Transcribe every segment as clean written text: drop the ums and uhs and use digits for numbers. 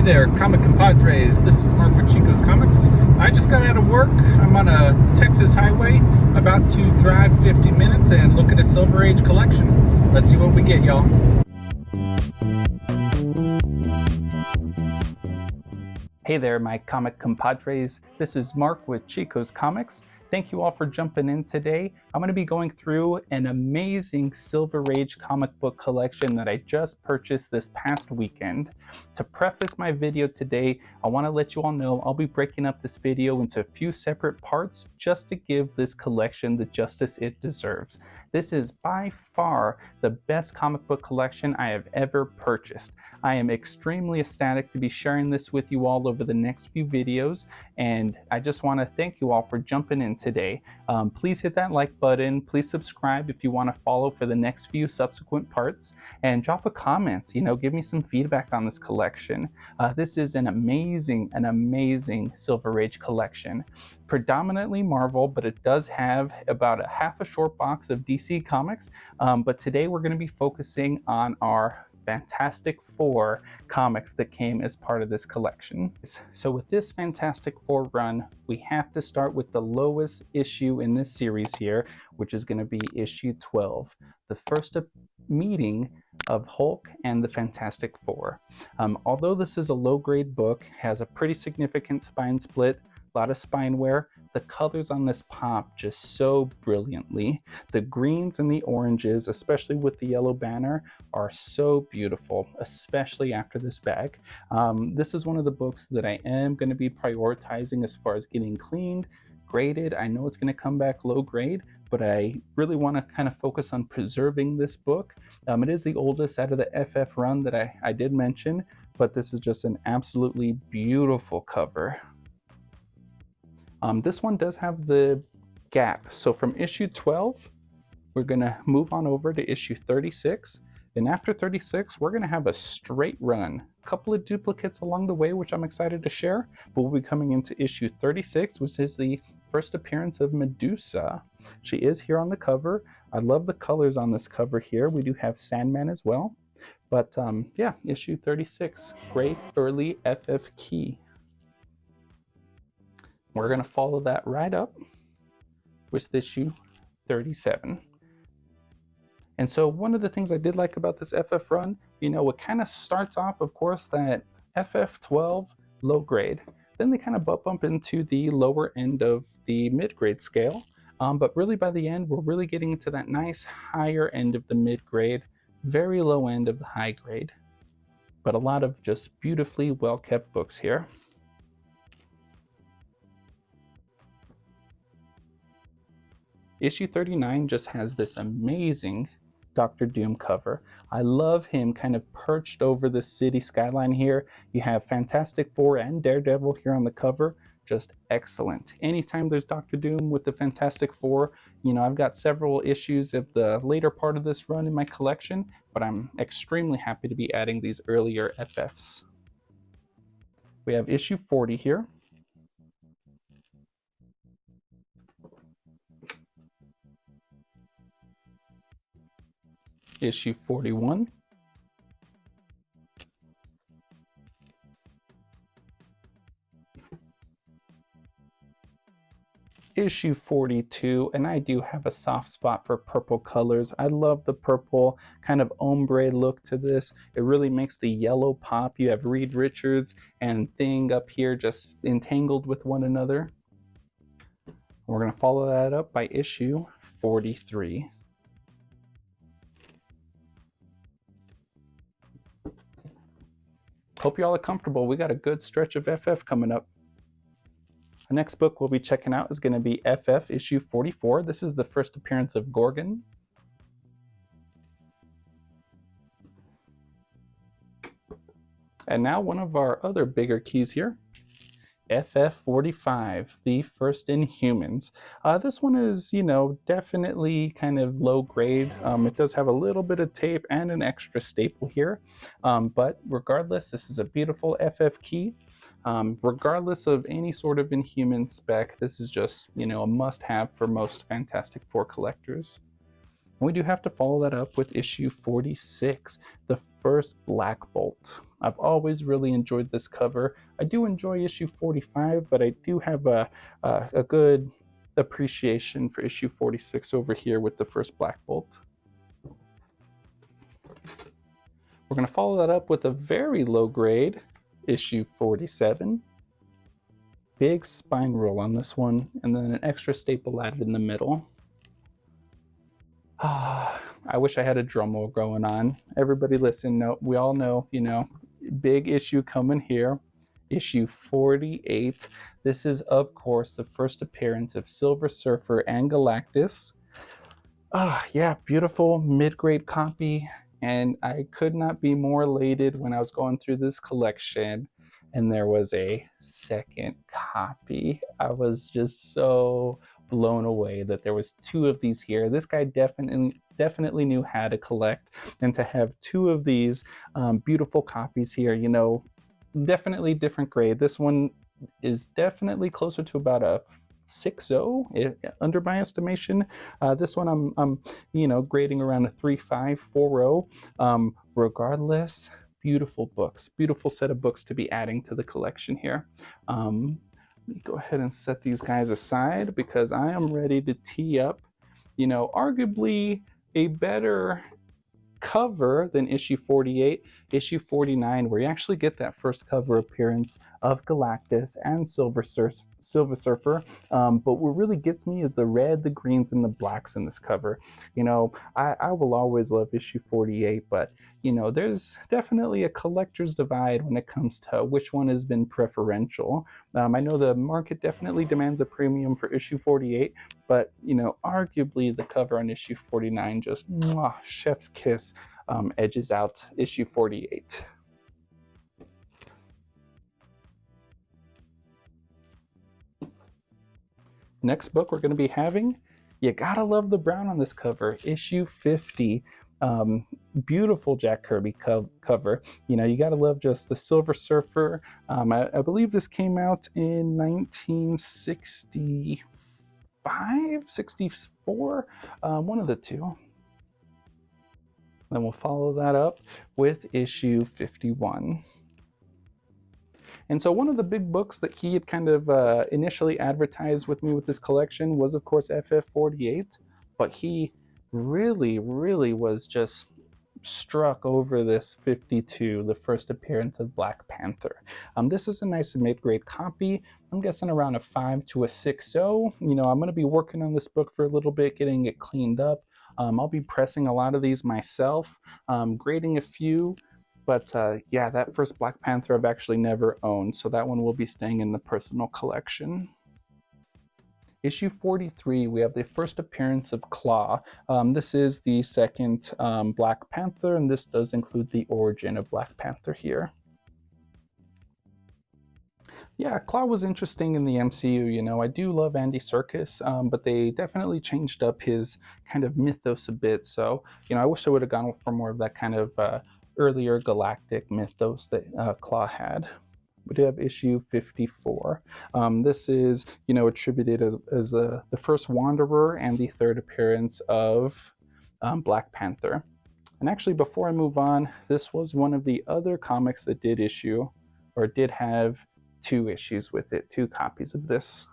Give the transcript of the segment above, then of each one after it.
there, comic compadres. This is Mark with Chico's Comics. I just got out of work. I'm on a Texas highway, about to drive 50 minutes and look at a Silver Age collection. Let's see what we get, y'all. Hey there, my comic compadres. This is Mark with Chico's Comics. Thank you all for jumping in today. I'm going to be going through an amazing Silver Age comic book collection that I just purchased this past weekend. To preface my video today, I want to let you all know I'll be breaking up this video into a few separate parts just to give this collection the justice it deserves. This is by far the best comic book collection I have ever purchased. I am extremely ecstatic to be sharing this with you all over the next few videos, and I just want to thank you all for jumping in today. Please hit that like button, please subscribe if you want to follow for the next few subsequent parts, and drop a comment, give me some feedback on this collection. This is an amazing Silver Age collection. Predominantly Marvel, but it does have about a half a short box of DC comics, but today we're going to be focusing on our Fantastic Four comics that came as part of this collection. So with this Fantastic Four run, we have to start with the lowest issue in this series here, which is going to be issue 12, the first meeting of Hulk and the Fantastic Four. Although this is a low-grade book, has a pretty significant spine split, a lot of spine wear, the colors on this pop just so brilliantly. The greens and the oranges, especially with the yellow banner, are so beautiful, especially after this bag. This is one of the books that I am going to be prioritizing as far as getting cleaned, graded. I know it's going to come back low grade, but I really want to kind of focus on preserving this book. It is the oldest out of the FF run that I did mention, but this is just an absolutely beautiful cover. This one does have the gap. So from issue 12, we're going to move on over to issue 36. And after 36, we're going to have a straight run. A couple of duplicates along the way, which I'm excited to share. But we'll be coming into issue 36, which is the first appearance of Medusa. She is here on the cover. I love the colors on this cover here. We do have Sandman as well. But yeah, issue 36, Great Early FF Key. We're going to follow that right up with issue 37. And so one of the things I did like about this FF run, it kind of starts off, of course, that FF12 low grade. Then they kind of bump into the lower end of the mid-grade scale. But really by the end, we're really getting into that nice higher end of the mid-grade, very low end of the high grade. But a lot of just beautifully well-kept books here. Issue 39 just has this amazing Dr. Doom cover. I love him kind of perched over the city skyline here. You have Fantastic Four and Daredevil here on the cover. Just excellent. Anytime there's Dr. Doom with the Fantastic Four, I've got several issues of the later part of this run in my collection, but I'm extremely happy to be adding these earlier FFs. We have issue 40 here. Issue 41. Issue 42, and I do have a soft spot for purple colors. I love the purple kind of ombre look to this. It really makes the yellow pop. You have Reed Richards and Thing up here just entangled with one another. We're going to follow that up by issue 43. Hope you all are comfortable. We got a good stretch of FF coming up. The next book we'll be checking out is going to be FF issue 44. This is the first appearance of Gorgon. And now one of our other bigger keys here, FF45, the first Inhumans. This one is, definitely kind of low grade. It does have a little bit of tape and an extra staple here. But regardless, this is a beautiful FF key. Regardless of any sort of Inhuman spec, this is just, a must-have for most Fantastic Four collectors. And we do have to follow that up with issue 46, the first Black Bolt. I've always really enjoyed this cover. I do enjoy issue 45, but I do have a good appreciation for issue 46 over here with the first Black Bolt. We're going to follow that up with a very low grade issue 47. Big spine roll on this one, and then an extra staple added in the middle. I wish I had a drum roll going on. Everybody listen, no, we all know, big issue coming here. Issue 48. This is, of course, the first appearance of Silver Surfer and Galactus. Yeah, beautiful mid-grade copy. And I could not be more elated when I was going through this collection and there was a second copy. I was just so blown away that there was two of these here. This guy definitely knew how to collect, and to have two of these beautiful copies here, definitely different grade. This one is definitely closer to about a 6.0 under my estimation. This one I'm grading around a 3.5, 4.0. Regardless, beautiful books, beautiful set of books to be adding to the collection here. Let me go ahead and set these guys aside because I am ready to tee up, arguably a better cover than issue 48, issue 49, where you actually get that first cover appearance of Galactus and Silver Surfer. But what really gets me is the red, the greens, and the blacks in this cover. I will always love issue 48, but there's definitely a collector's divide when it comes to which one has been preferential. I know the market definitely demands a premium for issue 48, but arguably the cover on issue 49 just chef's kiss edges out issue 48. Next book we're going to be having, you gotta love the brown on this cover, issue 50. Beautiful Jack Kirby cover. You gotta love just the Silver Surfer. I believe this came out in 1965, 64, one of the two. Then we'll follow that up with issue 51. And so one of the big books that he had kind of initially advertised with me with this collection was, of course, FF48, but he really was just struck over this 52, the first appearance of Black Panther. This is a nice mid-grade copy. I'm guessing around a 5 to a 6.0. I'm going to be working on this book for a little bit, getting it cleaned up. I'll be pressing a lot of these myself, grading a few. But yeah, that first Black Panther I've actually never owned, so that one will be staying in the personal collection. Issue 43, we have the first appearance of Claw. This is the second Black Panther, and this does include the origin of Black Panther here. Yeah, Claw was interesting in the MCU. I do love Andy Serkis, but they definitely changed up his kind of mythos a bit. So, I wish I would have gone for more of that kind of earlier galactic mythos that Claw had. We do have issue 54. This is, attributed as the first Wanderer and the third appearance of Black Panther. And actually, before I move on, this was one of the other comics that did have 2 issues with it, 2 copies of this.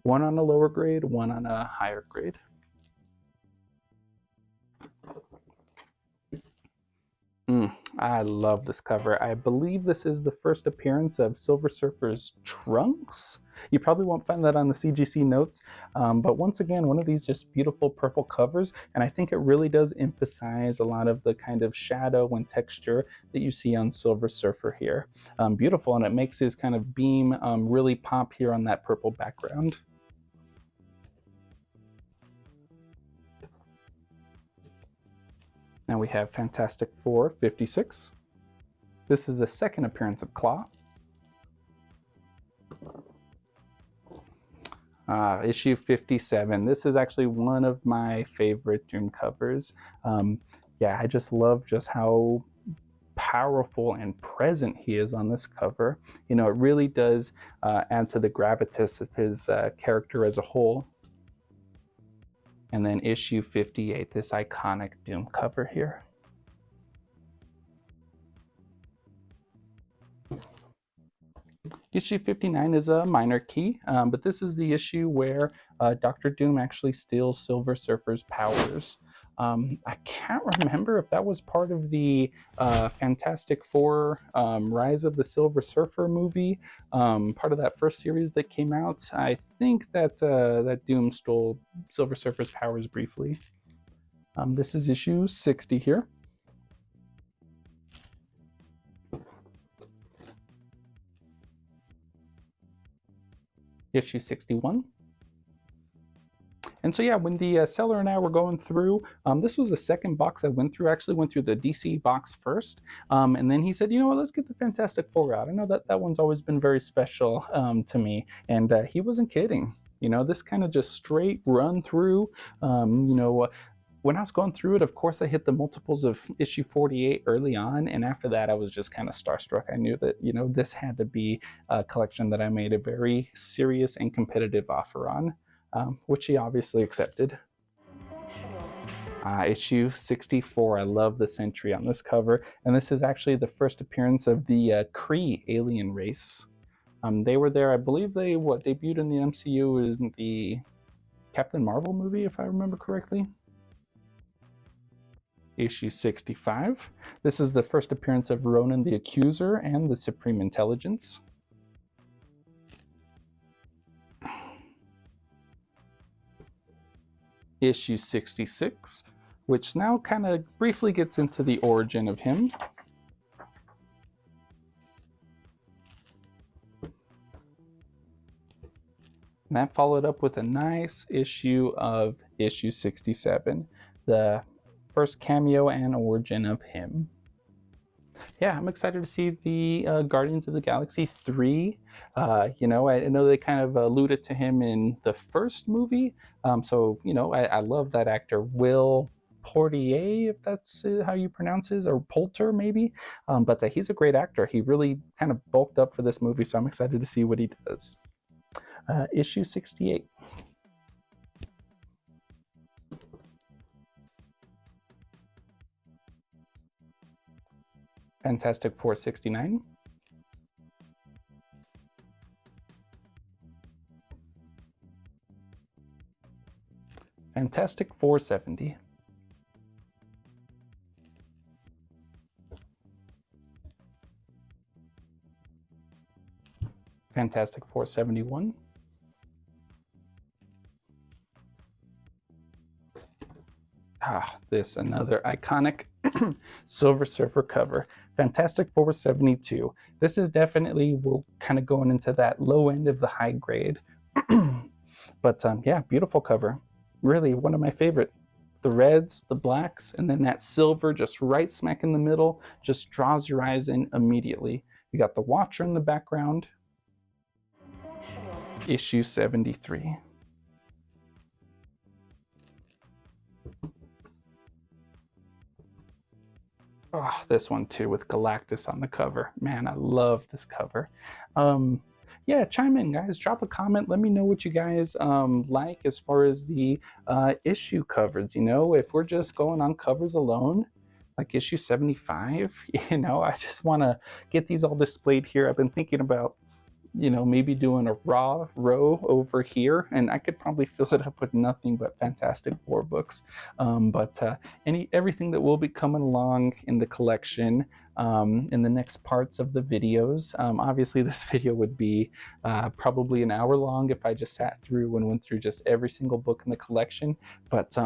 One on a lower grade, one on a higher grade. I love this cover. I believe this is the first appearance of Silver Surfer's Trunks. You probably won't find that on the CGC notes, but once again, one of these just beautiful purple covers, and I think it really does emphasize a lot of the kind of shadow and texture that you see on Silver Surfer here. Beautiful, and it makes his kind of beam really pop here on that purple background. Now we have Fantastic Four 56. This is the second appearance of Claw. Issue 57. This is actually one of my favorite Doom covers. Yeah, I just love just how powerful and present he is on this cover. It really does add to the gravitas of his character as a whole. And then issue 58, this iconic Doom cover here. Issue 59 is a minor key, but this is the issue where Dr. Doom actually steals Silver Surfer's powers. I can't remember if that was part of the Fantastic Four Rise of the Silver Surfer movie, part of that first series that came out. I think that that Doom stole Silver Surfer's powers briefly. This is issue 60 here. Issue 61. And so yeah, when the seller and I were going through, this was the second box I went through. I actually went through the DC box first, and then he said, you know what, let's get the Fantastic Four out. I know that one's always been very special to me, and he wasn't kidding. You know, this kind of just straight run through, you know, when I was going through it, of course, I hit the multiples of issue 48 early on, and after that, I was just kind of starstruck. I knew that, you know, this had to be a collection that I made a very serious and competitive offer on, which he obviously accepted. Issue 64. I love the Sentry on this cover, and this is actually the first appearance of the Kree alien race. They were there, I believe they debuted in the MCU in the Captain Marvel movie, if I remember correctly. Issue 65. This is the first appearance of Ronan the Accuser and the Supreme Intelligence. Issue 66, which now kind of briefly gets into the origin of him. And that followed up with a nice issue of issue 67, the first cameo and origin of him. Yeah, I'm excited to see the Guardians of the Galaxy 3. You know, I know they kind of alluded to him in the first movie. So, you know, I love that actor, Will Portier, if that's how you pronounce his, or Poulter maybe. But he's a great actor. He really kind of bulked up for this movie, so I'm excited to see what he does. Issue 68. Fantastic Four 69. Fantastic Four 70. Fantastic Four 71. This another iconic Silver Surfer cover. Fantastic Four 72. This is definitely, we're kind of going into that low end of the high grade. But yeah, beautiful cover. Really one of my favorite. The reds, the blacks, and then that silver just right smack in the middle just draws your eyes in immediately. You got the Watcher in the background. Issue 73. Oh, this one too with Galactus on the cover. Man, I love this cover. Yeah, chime in, guys. Drop a comment. Let me know what you guys like as far as the issue covers. You know, if we're just going on covers alone, like issue 75, you know, I just want to get these all displayed here. I've been thinking about, you know, maybe doing a raw row over here, and I could probably fill it up with nothing but Fantastic Four books. But everything that will be coming along in the collection in the next parts of the videos. Obviously, this video would be probably an hour long if I just sat through and went through just every single book in the collection. But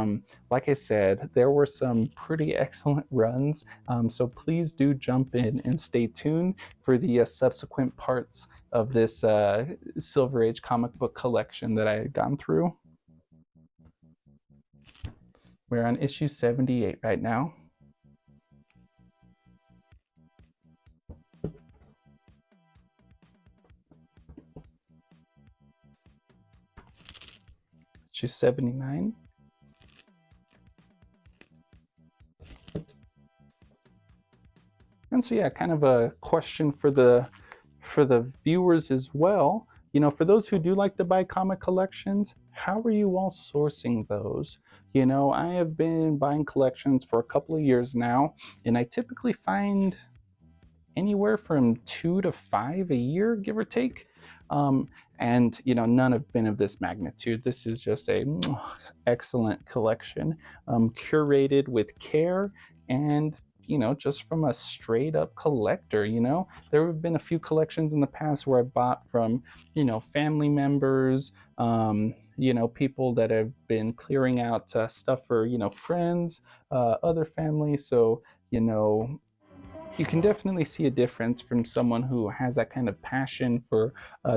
like I said, there were some pretty excellent runs. So please do jump in and stay tuned for the subsequent parts of this Silver Age comic book collection that I had gone through. We're on issue 78 right now. Issue 79. And so yeah, kind of a question for the viewers as well. You know, for those who do like to buy comic collections, how are you all sourcing those? You know, I have been buying collections for a couple of years now, and I typically find anywhere from 2 to 5 a year, give or take. And none have been of this magnitude. This is just a excellent collection, curated with care, and just from a straight up collector. There have been a few collections in the past where I bought from family members, people that have been clearing out stuff for friends, other families. So you can definitely see a difference from someone who has that kind of passion for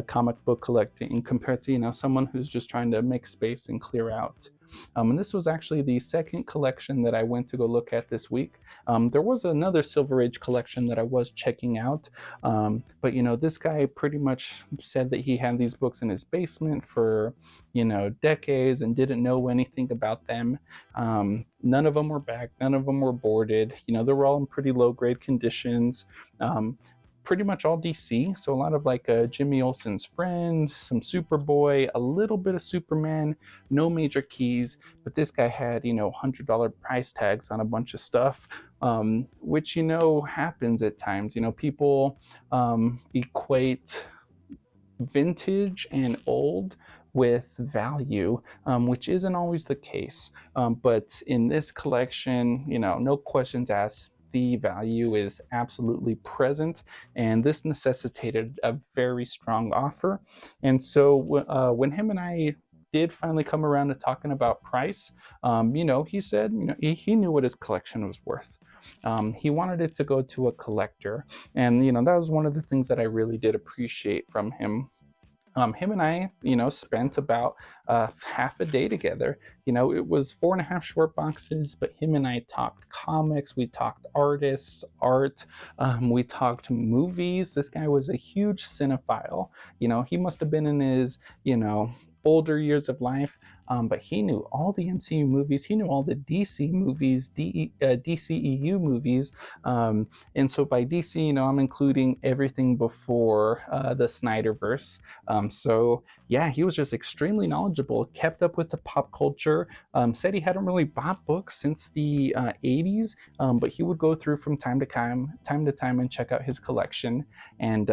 comic book collecting compared to someone who's just trying to make space and clear out. And this was actually the second collection that I went to go look at this week. There was another Silver Age collection that I was checking out, but this guy pretty much said that he had these books in his basement for decades and didn't know anything about them. None of them were bagged, none of them were boarded. They were all in pretty low grade conditions. Pretty much all DC, so a lot of like Jimmy Olsen's Friend, some Superboy, a little bit of Superman, no major keys, but this guy had $100 price tags on a bunch of stuff, which happens at times. People equate vintage and old with value, which isn't always the case. But in this collection, no questions asked, the value is absolutely present, and this necessitated a very strong offer. And so when him and I did finally come around to talking about price, he said he knew what his collection was worth. He wanted it to go to a collector, and that was one of the things that I really did appreciate from him. Him and I, spent about half a day together. It was 4.5 short boxes, but him and I talked comics, we talked artists, art, we talked movies. This guy was a huge cinephile. He must have been in his, older years of life, but he knew all the MCU movies, he knew all the DC movies, DCEU movies, and so by DC, I'm including everything before the Snyderverse. So yeah, he was just extremely knowledgeable, kept up with the pop culture, said he hadn't really bought books since the 80s, but he would go through from time to time and check out his collection. And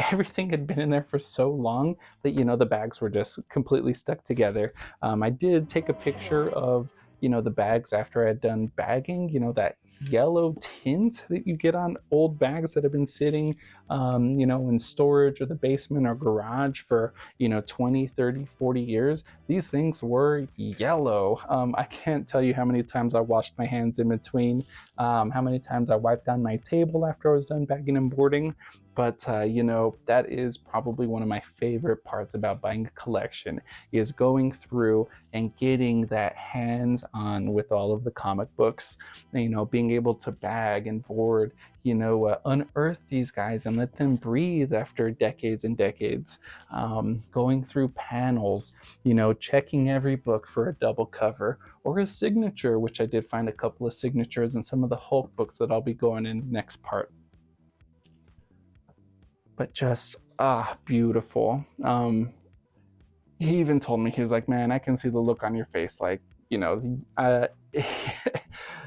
everything had been in there for so long that the bags were just completely stuck together. I did take a picture of the bags after I had done bagging. That yellow tint that you get on old bags that have been sitting in storage or the basement or garage for 20, 30, 40 years. These things were yellow. I can't tell you how many times I washed my hands in between, how many times I wiped down my table after I was done bagging and boarding. But that is probably one of my favorite parts about buying a collection, is going through and getting that hands-on with all of the comic books, being able to bag and board, unearth these guys and let them breathe after decades and decades, going through panels, checking every book for a double cover or a signature, which I did find a couple of signatures in some of the Hulk books that I'll be going in next part. But just beautiful. He even told me, he was like, man, I can see the look on your face, like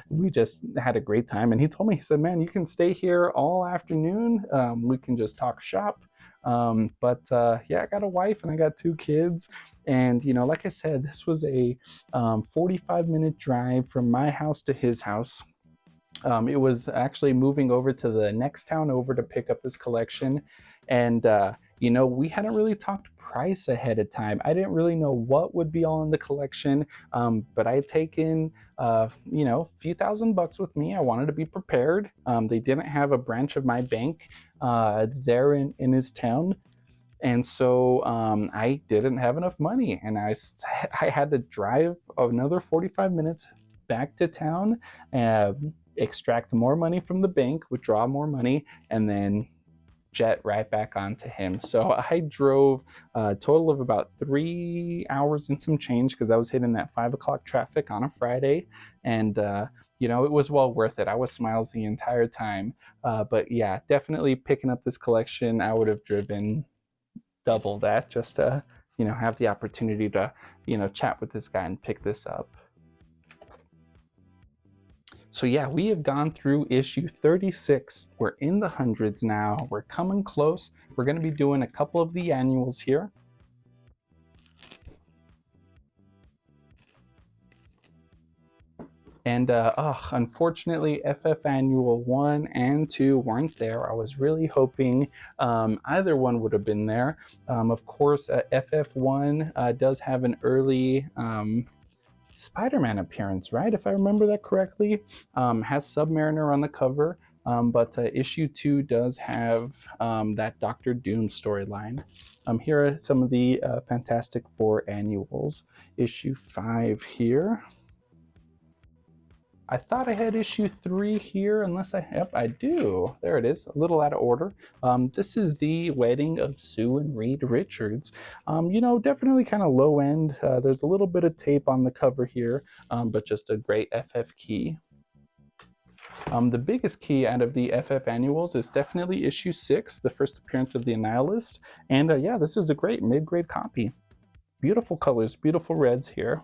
we just had a great time. And he told me, he said, man, you can stay here all afternoon, we can just talk shop. But yeah, I got a wife and I got 2 kids, and like I said, this was a 45-minute drive from my house to his house. It was actually moving over to the next town over to pick up this collection. And, we hadn't really talked price ahead of time. I didn't really know what would be all in the collection, but I had taken, a few $1,000 with me. I wanted to be prepared. They didn't have a branch of my bank there in his town. And so I didn't have enough money, and I had to drive another 45 minutes back to town, extract more money from the bank, withdraw more money, and then jet right back onto him. So I drove a total of about 3 hours and some change, because I was hitting that 5 o'clock traffic on a Friday, and it was well worth it. I was smiles the entire time. But yeah, definitely picking up this collection, I would have driven double that just to have the opportunity to chat with this guy and pick this up. So yeah, we have gone through issue 36. We're in the hundreds now. We're coming close. We're going to be doing a couple of the annuals here. And unfortunately, FF Annual 1 and 2 weren't there. I was really hoping either one would have been there. Of course, FF1 does have an early Spider-Man appearance, right? If I remember that correctly. Has Submariner on the cover, but issue 2 does have that Doctor Doom storyline. Here are some of the Fantastic Four annuals. Issue 5 here. I thought I had issue 3 here, unless yep, I do. There it is, a little out of order. This is the wedding of Sue and Reed Richards. You know, definitely kind of low end. There's a little bit of tape on the cover here, but just a great FF key. The biggest key out of the FF annuals is definitely issue 6, the first appearance of the Annihilist. And yeah, this is a great mid-grade copy. Beautiful colors, beautiful reds here.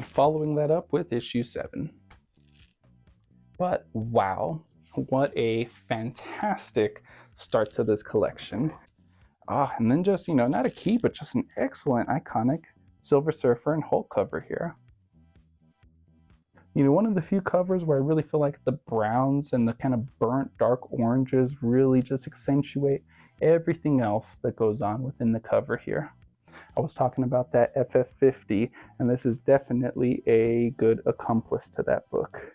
Following that up with issue 7. But wow, what a fantastic start to this collection. And then just, you know, not a key, but just an excellent iconic Silver Surfer and Hulk cover here. You know, one of the few covers where I really feel like the browns and the kind of burnt dark oranges really just accentuate everything else that goes on within the cover here. I was talking about that FF50, and this is definitely a good accomplice to that book.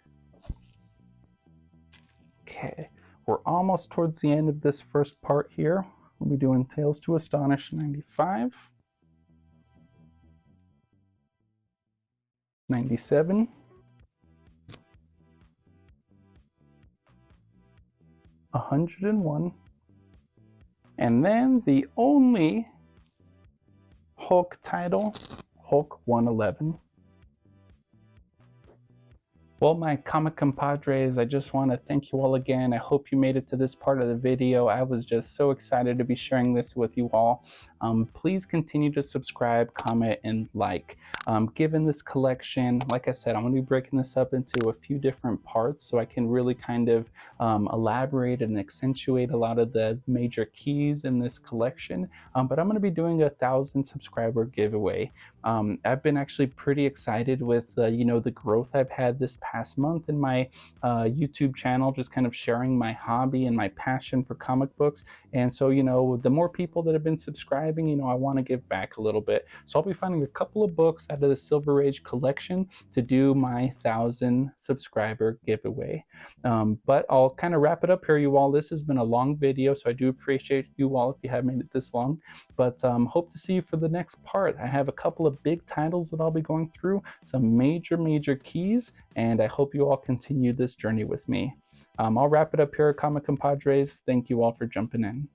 Okay, we're almost towards the end of this first part here. We'll be doing Tales to Astonish 95, 97, 101, and then the only Hulk title, Hulk 111. Well, my comic compadres, I just want to thank you all again. I hope you made it to this part of the video. I was just so excited to be sharing this with you all. Please continue to subscribe, comment, and like. Given this collection, like I said, I'm going to be breaking this up into a few different parts so I can really kind of elaborate and accentuate a lot of the major keys in this collection. But I'm going to be doing a 1,000 subscriber giveaway. I've been actually pretty excited with you know, the growth I've had this past month in my YouTube channel, just kind of sharing my hobby and my passion for comic books. And so, you know, the more people that have been subscribing, you know, I want to give back a little bit. So I'll be finding a couple of books out of the Silver Age collection to do my 1,000 subscriber giveaway. But I'll kind of wrap it up here, you all. This has been a long video, so I do appreciate you all if you have made it this long. But hope to see you for the next part. I have a couple of big titles that I'll be going through, some major keys, and I hope you all continue this journey with me. I'll wrap it up here, comic compadres. Thank you all for jumping in.